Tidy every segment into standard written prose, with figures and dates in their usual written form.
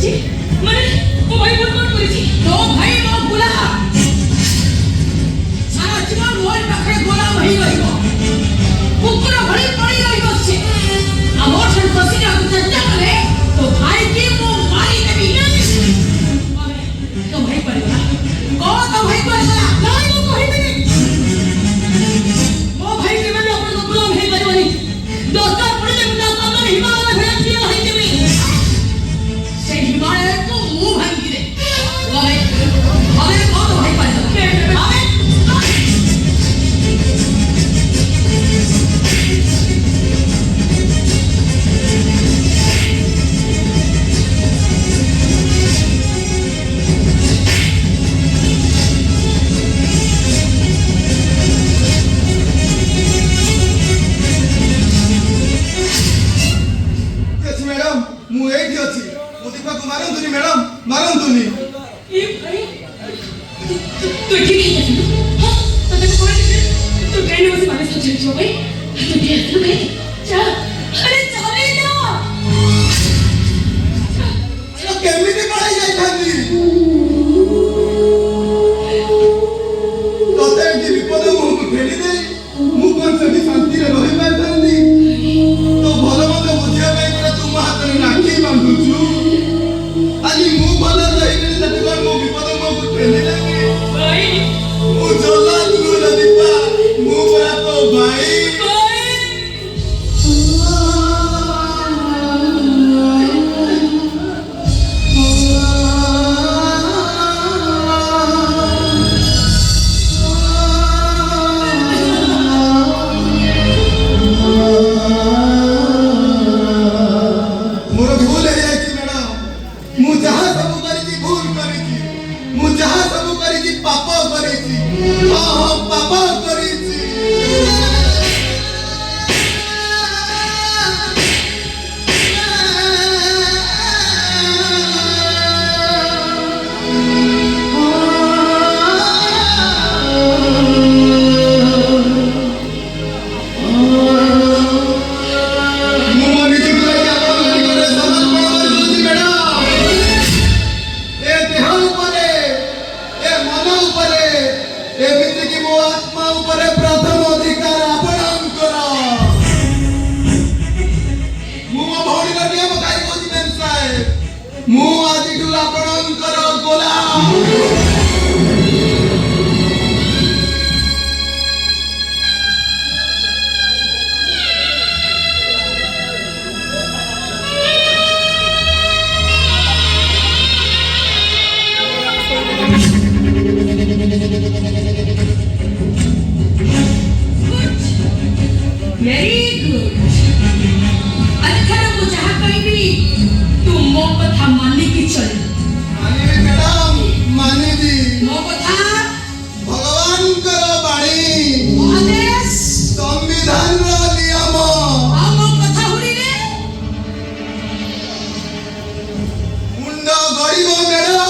କରିଛି ମାନେ ମୋ ଭାଇ ଭୁଲ କଣ କରିଛି? ତୋ ଭାଇ ମୋ ଗୁଲାମ ସାରା ଜୀବନ ମୋ ପାଖରେ ଗୋଲାମ ହେଇ ରହିବ କୁକୁର ଭଳି ପଡ଼ି ରହିବ ସେ ଆଉ ମୋ ଠାରୁ ଖସି ଯିବାକୁ ଚେଷ୍ଟା କଲେ ତୋ ଭାଇକି ମୁଁ ମାରିଦେବି ତୋ ଭାଇ କୁଆଡ଼େ ଗଲା? କଣ ତୋ ଭାଇ କୁଆଡ଼େ ଗଲା? ନାଇଁ ମୁଁ କହିବିନି ମୋ ଭାଇ କେବେ ବି ଆପଣଙ୍କ ଗୁଲାମ ହେଇପାରିବନି ଦରକାର ପଡ଼ିଲେ ମୁଁ ତା ସାମ୍ନାରେ ହିମାଳୟ ଭଳିଆ ଠିଆ ହୋଇଯିବି ସେ ହିମାଳୟକୁ ମୁଁ ଭାଙ୍ଗିରେ ଭାଇ କଣ ତୋ ଭାଇ କୁଆଡ଼େ ଗଲା? ମୁଁ ଏଇଠି ଅଛି ମୁଁ ଦୀପାକୁ ମାରନ୍ତୁନି ମ୍ୟାଡାମ ମାରନ୍ତୁନି ତୁ ଠିକ ହେଇଯାଇଛୁ ହଁ ତତେ କହିଲି ତୁ ଟ୍ରେନରେ ବସି ବାଲେଶ୍ୱର ଯିବୁ ଭାଇ ତୁ ଟିକେ ଆସିଲୁ ଭାଇ ଚାଲ ଆରେ ଚାଲେ ଯା କେମିତି ପଳାଇ ଯାଇଥାନ୍ତି ତତେ ଏଠି ବିପଦ ମୁହଁକୁ ଠେଲି ଦେଇ ମୁଁ କଣ ସେଠି ଶାନ୍ତିରେ ରହିପାରିଥାନ୍ତି ତ ଭଲ ମନ୍ଦ ବୁଝିବା ପାଇଁ ପରା ତୁ ମୋ ହାତରେ ରାକ୍ଷୀ ବାନ୍ଧୁଛୁ ଆଜି ମୁଁ ଭଲ ରହିବିନି ସେଠି କଣ ମୋ ବିପଦ ମୁହଁକୁ ଠେଲି ଦେବି ଭାଇ ମୁଁ ଜଲ୍ଲାଦ ନୁହେଁ ଦୀପା ମୁଁ ପରା ତୋ ଭାଇ ମୋର ଭୁଲ ହେଇଯାଇଛି ମ୍ୟାଡାମ ମୁଁ ଯାହା ସବୁ କରିଛି ଭୁଲ କରିଛି ମୁଁ ଯାହା ସବୁ କରିଛି ପାପ କରିଛି ହଁ ହଁ ପାପ କରିଛି ମୁଁ ମୋ ନିଜକୁ ଲାଗି ଆପଣଙ୍କ ନିକଟରେ ସମର୍ପଣ କରିଦେଉଛି ମ୍ୟାଡାମ ଏ ଦେହ ଉପରେ ଏ ମନ ଉପରେ ଏମିତିକି ମୋ ଆତ୍ମା ଉପରେ ପ୍ରଥମ ଅଧିକାର ଆପଣଙ୍କର ମୁଁ ମୋ ଭଉଣୀର ନିୟମକାରୀ କହୁଛି ମେମ୍ ସାହେବ ମୁଁ ଆଜିଠୁ ଆପଣଙ୍କର ଗୋଲାମ Very good. अरे ମୁଁ ଯାହା କହିବି ତୁ ମୋ କଥା ମାନିକି ଚଳିବୁ ମାନିବି ମ୍ୟାଡାମ ମାନିବି ମୋ କଥା ଭଗବାନଙ୍କର ବାଣୀ ଆଦେଶ ସମ୍ବିଧାନର ନିୟମ ଆଉ ମୋ କଥା ହୁଡ଼ିଲେ ମୁଣ୍ଡ ଗଡ଼ିବ ମ୍ୟାଡାମ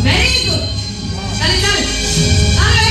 very good ଚାଲେ ଚାଲେ ଚାଲେ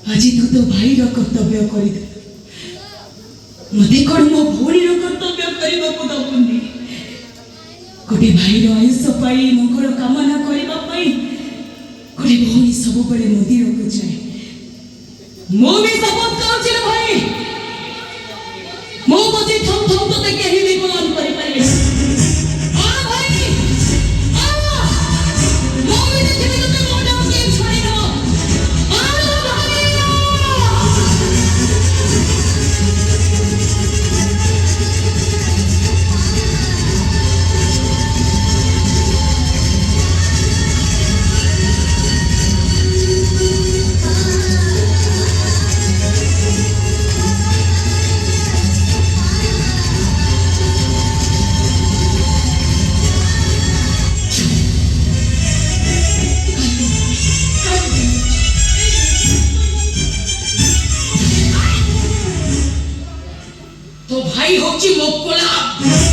আজি ତୁ ତୋ ଭାଇର କର୍ତ୍ତବ୍ୟ କରିଦେ ମତେ କଣ ମୋ ଭଉଣୀର କର୍ତ୍ତବ୍ୟ କରିବାକୁ ଦବୁନି ଗୋଟେ ଭାଇର ଆୟୁଷ ପାଇଁ ମଙ୍ଗଳ କାମନା କରିବା ପାଇଁ ଗୋଟେ ଭଉଣୀ ସବୁବେଳେ ମନ୍ଦିରକୁ ଯାଏ ମୁଁ ବି ଶପଥ କରୁଛି ରେ ଭାଇ ମୁଁ ବସି ଥମ ଥମ ତତେ କେହି ବି ଗୁଲାମ କରିପାରିବେ ମୁଁ ବି ଦେଖିବି ତତେ ମୋ ନାମ କେହି ଛାଡ଼ିଦେବ ଭାଇ ହଉଛି ମୋ କୋଳା